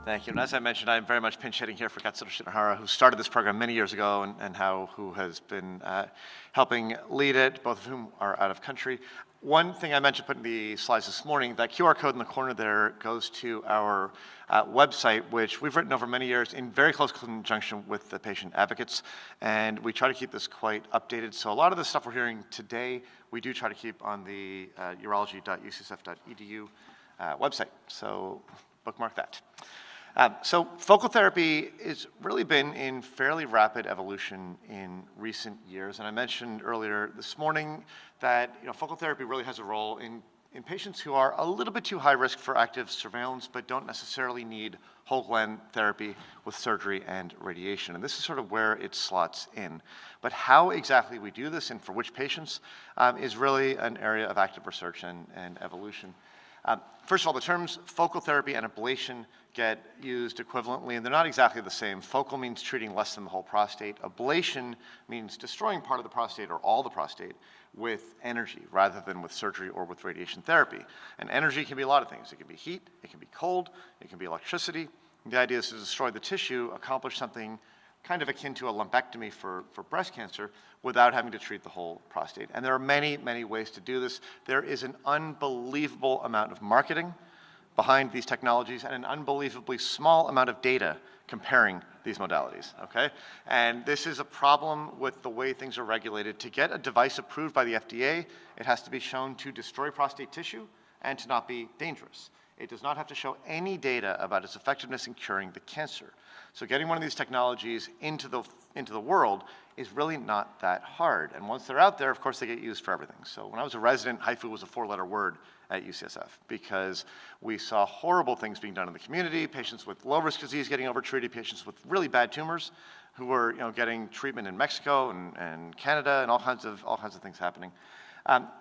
Thank you. And as I mentioned, I'm very much pinch hitting here for Katsuto Shinohara, who started this program many years ago and who has been helping lead it, both of whom are out of country. One thing I mentioned put in the slides this morning, that QR code in the corner there goes to our website, which we've written over many years in very close conjunction with the patient advocates. And we try to keep this quite updated. So a lot of the stuff we're hearing today, we do try to keep on the urology.ucsf.edu website. So bookmark that. So focal therapy has really been in fairly rapid evolution in recent years. And I mentioned earlier this morning that focal therapy really has a role in patients who are a little bit too high risk for active surveillance, but don't necessarily need whole gland therapy with surgery and radiation. And this is sort of where it slots in. But how exactly we do this and for which patients is really an area of active research and evolution. First of all, the terms focal therapy and ablation get used equivalently, and they're not exactly the same. Focal means treating less than the whole prostate. Ablation means destroying part of the prostate or all the prostate with energy rather than with surgery or with radiation therapy. And energy can be a lot of things. It can be heat, it can be cold, it can be electricity. The idea is to destroy the tissue, accomplish something kind of akin to a lumpectomy for breast cancer without having to treat the whole prostate. And there are many, many ways to do this. There is an unbelievable amount of marketing behind these technologies and an unbelievably small amount of data comparing these modalities, okay? And this is a problem with the way things are regulated. To get a device approved by the FDA, it has to be shown to destroy prostate tissue and to not be dangerous. It does not have to show any data about its effectiveness in curing the cancer. So getting one of these technologies into the world is really not that hard. And once they're out there, of course, they get used for everything. So when I was a resident, HIFU was a 4-letter word at UCSF because we saw horrible things being done in the community, patients with low-risk disease getting overtreated, patients with really bad tumors who were getting treatment in Mexico and Canada and all kinds of things happening.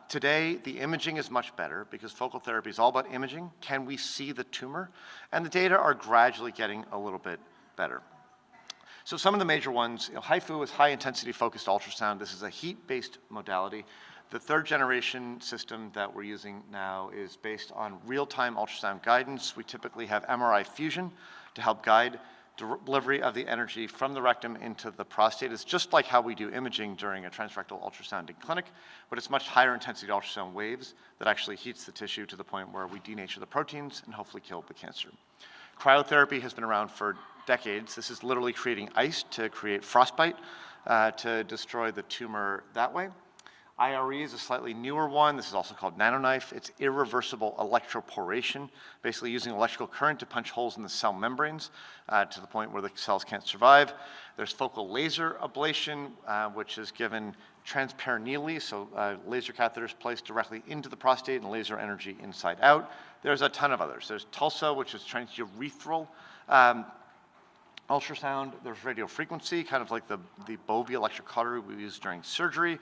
Today, the imaging is much better because focal therapy is all about imaging. Can we see the tumor? And the data are gradually getting a little bit better. So some of the major ones, HIFU is high-intensity focused ultrasound. This is a heat-based modality. The third generation system that we're using now is based on real-time ultrasound guidance. We typically have MRI fusion to help guide delivery of the energy from the rectum into the prostate. It's just like how we do imaging during a transrectal ultrasound in clinic, but it's much higher intensity ultrasound waves that actually heats the tissue to the point where we denature the proteins and hopefully kill the cancer. Cryotherapy has been around for decades. This is literally creating ice to create frostbite to destroy the tumor that way. IRE is a slightly newer one. This is also called nanoknife. It's irreversible electroporation, basically using electrical current to punch holes in the cell membranes to the point where the cells can't survive. There's focal laser ablation, which is given transperineally, so laser catheters placed directly into the prostate and laser energy inside out. There's a ton of others. There's TULSA, which is transurethral ultrasound. There's radiofrequency, kind of like the Bovie electrocautery we use during surgery.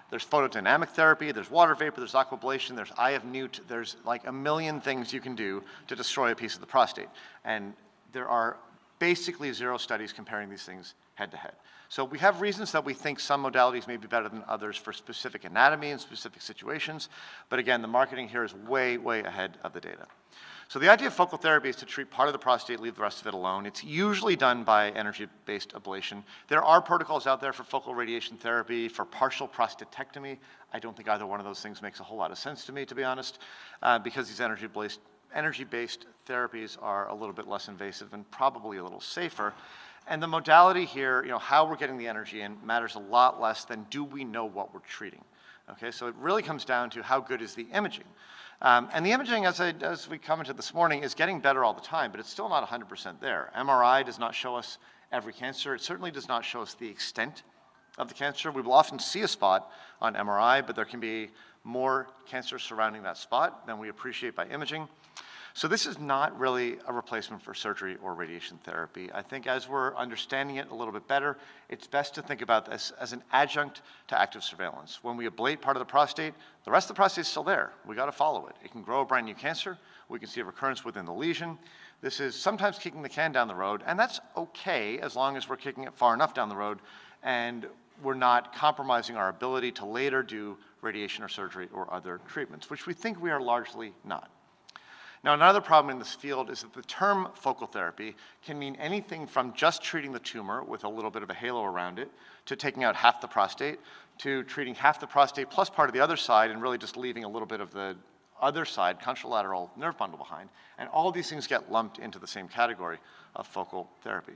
There's photodynamic therapy, there's water vapor, there's aquablation, there's eye of newt, there's like a million things you can do to destroy a piece of the prostate. And there are basically 0 studies comparing these things head to head. So we have reasons that we think some modalities may be better than others for specific anatomy and specific situations. But again, the marketing here is way, way ahead of the data. So the idea of focal therapy is to treat part of the prostate, leave the rest of it alone. It's usually done by energy-based ablation. There are protocols out there for focal radiation therapy, for partial prostatectomy. I don't think either one of those things makes a whole lot of sense to me, to be honest, because these energy-based therapies are a little bit less invasive and probably a little safer. And the modality here, how we're getting the energy in matters a lot less than do we know what we're treating. Okay, so it really comes down to how good is the imaging. And the imaging, as we commented this morning, is getting better all the time, but it's still not 100% there. MRI does not show us every cancer. It certainly does not show us the extent of the cancer. We will often see a spot on MRI, but there can be more cancer surrounding that spot than we appreciate by imaging. So this is not really a replacement for surgery or radiation therapy. I think as we're understanding it a little bit better, it's best to think about this as an adjunct to active surveillance. When we ablate part of the prostate, the rest of the prostate is still there. We got to follow it. It can grow a brand new cancer. We can see a recurrence within the lesion. This is sometimes kicking the can down the road, and that's okay as long as we're kicking it far enough down the road and we're not compromising our ability to later do radiation or surgery or other treatments, which we think we are largely not. Now, another problem in this field is that the term focal therapy can mean anything from just treating the tumor with a little bit of a halo around it, to taking out half the prostate, to treating half the prostate plus part of the other side and really just leaving a little bit of the other side, contralateral nerve bundle behind. And all of these things get lumped into the same category of focal therapy.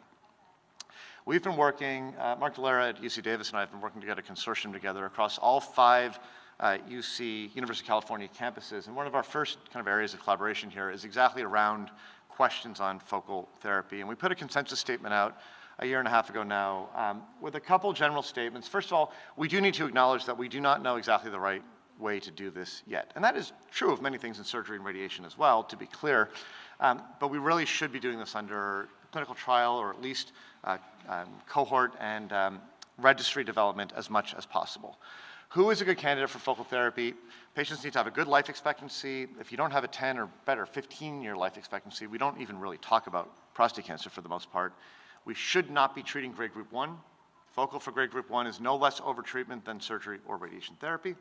We've been working, Mark Delera at UC Davis and I have been working to get a consortium together across all 5 University of California campuses. And one of our first kind of areas of collaboration here is exactly around questions on focal therapy. And we put a consensus statement out a year and a half ago now with a couple general statements. First of all, we do need to acknowledge that we do not know exactly the right way to do this yet. And that is true of many things in surgery and radiation as well, to be clear. But we really should be doing this under clinical trial or at least cohort and registry development as much as possible. Who is a good candidate for focal therapy? Patients need to have a good life expectancy. If you don't have a 10 or better 15-year life expectancy, we don't even really talk about prostate cancer for the most part. We should not be treating grade group 1. Focal for grade group 1 is no less overtreatment than surgery or radiation therapy.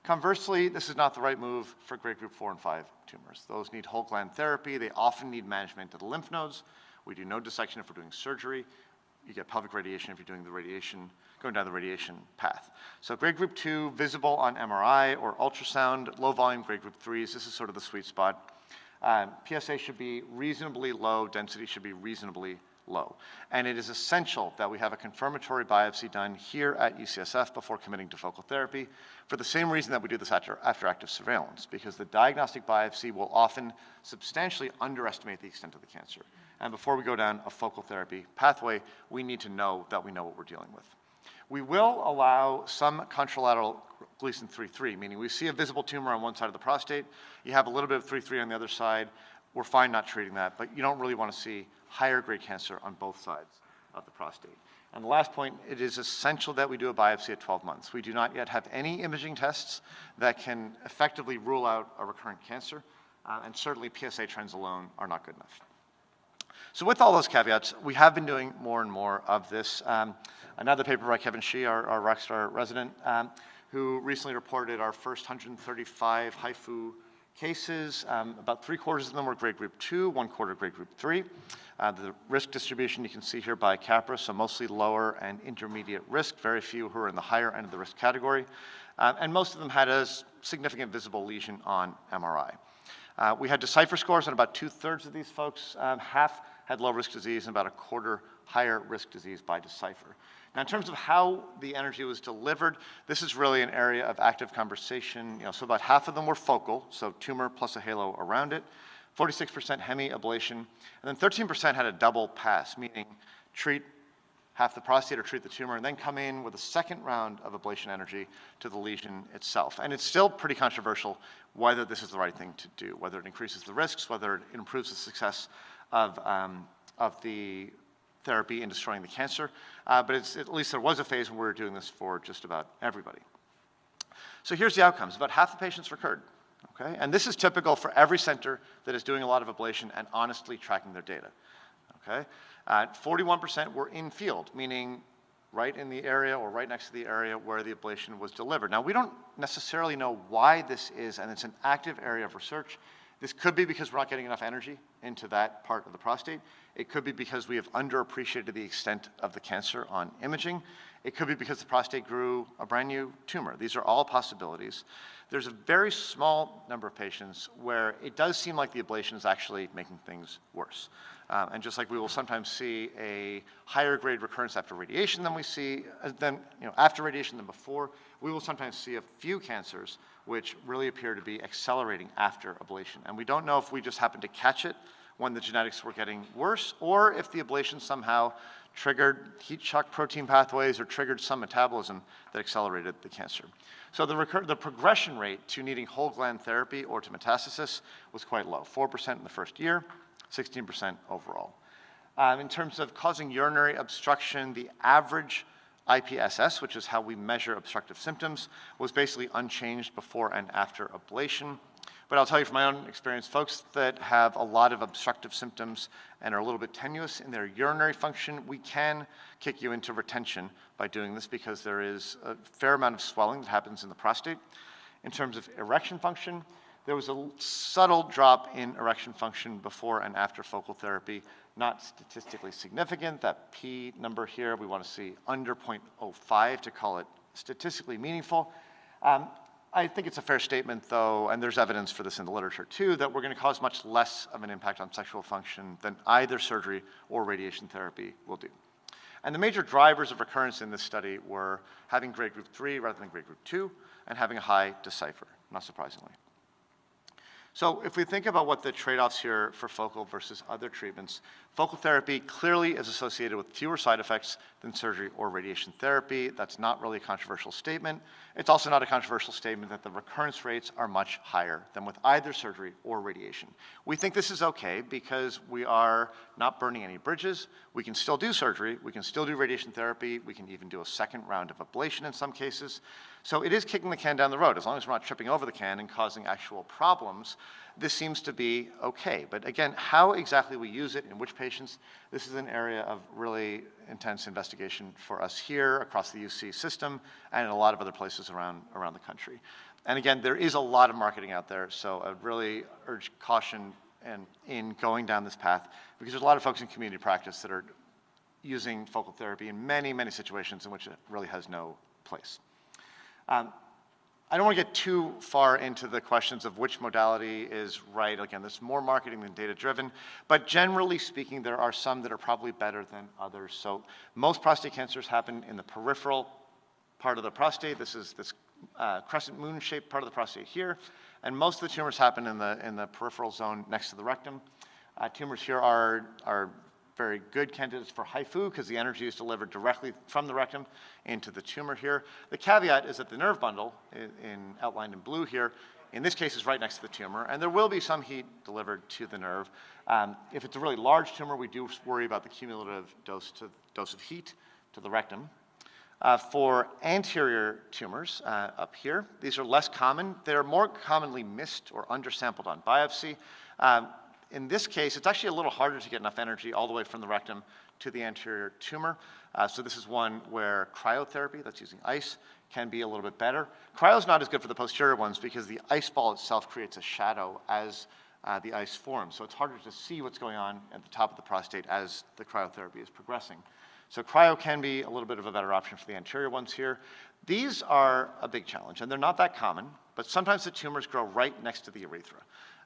Conversely, this is not the right move for grade group 4 and 5 tumors. Those need whole gland therapy. They often need management of the lymph nodes. We do no dissection if we're doing surgery. You get pelvic radiation if you're doing the radiation, going down the radiation path. So grade group 2, visible on MRI or ultrasound, low volume grade group 3s, this is sort of the sweet spot. PSA should be reasonably low, density should be reasonably low. And it is essential that we have a confirmatory biopsy done here at UCSF before committing to focal therapy for the same reason that we do this after active surveillance, because the diagnostic biopsy will often substantially underestimate the extent of the cancer. And before we go down a focal therapy pathway, we need to know that we know what we're dealing with. We will allow some contralateral Gleason 3-3, meaning we see a visible tumor on one side of the prostate, you have a little bit of 3-3 on the other side, we're fine not treating that, but you don't really want to see higher grade cancer on both sides of the prostate. And the last point, it is essential that we do a biopsy at 12 months. We do not yet have any imaging tests that can effectively rule out a recurrent cancer, and certainly PSA trends alone are not good enough. So with all those caveats, we have been doing more and more of this. Another paper by Kevin Shih, our Rockstar resident, who recently reported our first 135 HIFU cases. About 3/4 of them were grade group 2, 1/4 grade group 3. The risk distribution you can see here by Capra, so mostly lower and intermediate risk, very few who are in the higher end of the risk category. And most of them had a significant visible lesion on MRI. We had Decipher scores on about 2/3 of these folks. Half had low risk disease and about 1/4 higher risk disease by Decipher. Now, in terms of how the energy was delivered, this is really an area of active conversation. So about half of them were focal, so tumor plus a halo around it, 46% hemi-ablation, and then 13% had a double pass, meaning treat half the prostate or treat the tumor, and then come in with a second round of ablation energy to the lesion itself. And it's still pretty controversial whether this is the right thing to do, whether it increases the risks, whether it improves the success of the therapy in destroying the cancer. But at least there was a phase when we were doing this for just about everybody. So here's the outcomes. About half the patients recurred. Okay? And this is typical for every center that is doing a lot of ablation and honestly tracking their data. Okay? 41% were in field, meaning right in the area or right next to the area where the ablation was delivered. Now, we don't necessarily know why this is, and it's an active area of research. This could be because we're not getting enough energy into that part of the prostate. It could be because we have underappreciated the extent of the cancer on imaging. It could be because the prostate grew a brand new tumor. These are all possibilities. There's a very small number of patients where it does seem like the ablation is actually making things worse. And just like we will sometimes see a higher grade recurrence after radiation than we see, after radiation than before, we will sometimes see a few cancers which really appear to be accelerating after ablation. And we don't know if we just happened to catch it when the genetics were getting worse, or if the ablation somehow triggered heat shock protein pathways or triggered some metabolism that accelerated the cancer. So the progression rate to needing whole gland therapy or to metastasis was quite low, 4% in the first year, 16% overall. In terms of causing urinary obstruction, the average IPSS, which is how we measure obstructive symptoms, was basically unchanged before and after ablation. But I'll tell you from my own experience, folks that have a lot of obstructive symptoms and are a little bit tenuous in their urinary function, we can kick you into retention by doing this because there is a fair amount of swelling that happens in the prostate. In terms of erection function, There was a subtle drop in erection function before and after focal therapy, not statistically significant. That P number here, we want to see under 0.05 to call it statistically meaningful. I think it's a fair statement, though, and there's evidence for this in the literature too, that we're going to cause much less of an impact on sexual function than either surgery or radiation therapy will do. And the major drivers of recurrence in this study were having grade group 3 rather than grade group 2, and having a high decipher, not surprisingly. So if we think about what the trade-offs here for focal versus other treatments, focal therapy clearly is associated with fewer side effects than surgery or radiation therapy. That's not really a controversial statement. It's also not a controversial statement that the recurrence rates are much higher than with either surgery or radiation. We think this is okay because we are not burning any bridges. We can still do surgery. We can still do radiation therapy. We can even do a second round of ablation in some cases. So it is kicking the can down the road. As long as we're not tripping over the can and causing actual problems, this seems to be okay. But again, how exactly we use it, in which patients, this is an area of really intense investigation for us here across the UC system and in a lot of other places around the country. And again, there is a lot of marketing out there, so I would really urge caution in going down this path, because there's a lot of folks in community practice that are using focal therapy in many, many situations in which it really has no place. I don't want to get too far into the questions of which modality is right. Again, there's more marketing than data-driven, but generally speaking, there are some that are probably better than others. So most prostate cancers happen in the peripheral part of the prostate. This is this crescent moon-shaped part of the prostate here, and most of the tumors happen in the peripheral zone next to the rectum. Tumors here are very good candidates for HIFU because the energy is delivered directly from the rectum into the tumor here. The caveat is that the nerve bundle, outlined in blue here, in this case is right next to the tumor, and there will be some heat delivered to the nerve. If it's a really large tumor, we do worry about the cumulative dose of heat to the rectum. For anterior tumors up here, these are less common. They're more commonly missed or undersampled on biopsy. In this case, it's actually a little harder to get enough energy all the way from the rectum to the anterior tumor. So this is one where cryotherapy, that's using ice, can be a little bit better. Cryo is not as good for the posterior ones because the ice ball itself creates a shadow as the ice forms. So it's harder to see what's going on at the top of the prostate as the cryotherapy is progressing. So cryo can be a little bit of a better option for the anterior ones here. These are a big challenge, and they're not that common, but sometimes the tumors grow right next to the urethra.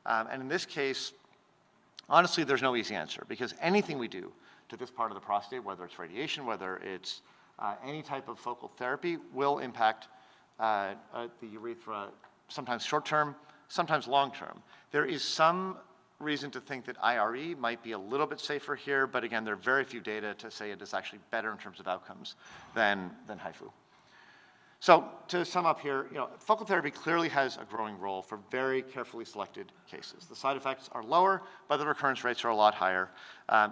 And in this case, honestly, there's no easy answer, because anything we do to this part of the prostate, whether it's radiation, whether it's any type of focal therapy, will impact the urethra, sometimes short-term, sometimes long-term. There is some reason to think that IRE might be a little bit safer here, but again, there are very few data to say it is actually better in terms of outcomes than HIFU. So to sum up here, focal therapy clearly has a growing role for very carefully selected cases. The side effects are lower, but the recurrence rates are a lot higher.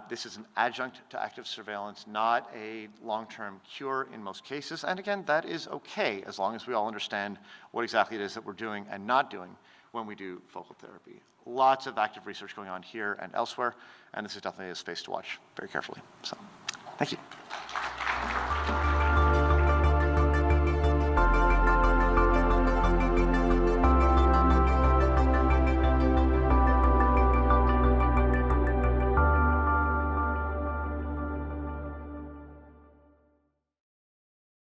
This is an adjunct to active surveillance, not a long-term cure in most cases. And again, that is okay as long as we all understand what exactly it is that we're doing and not doing when we do focal therapy. Lots of active research going on here and elsewhere, and this is definitely a space to watch very carefully. So, thank you.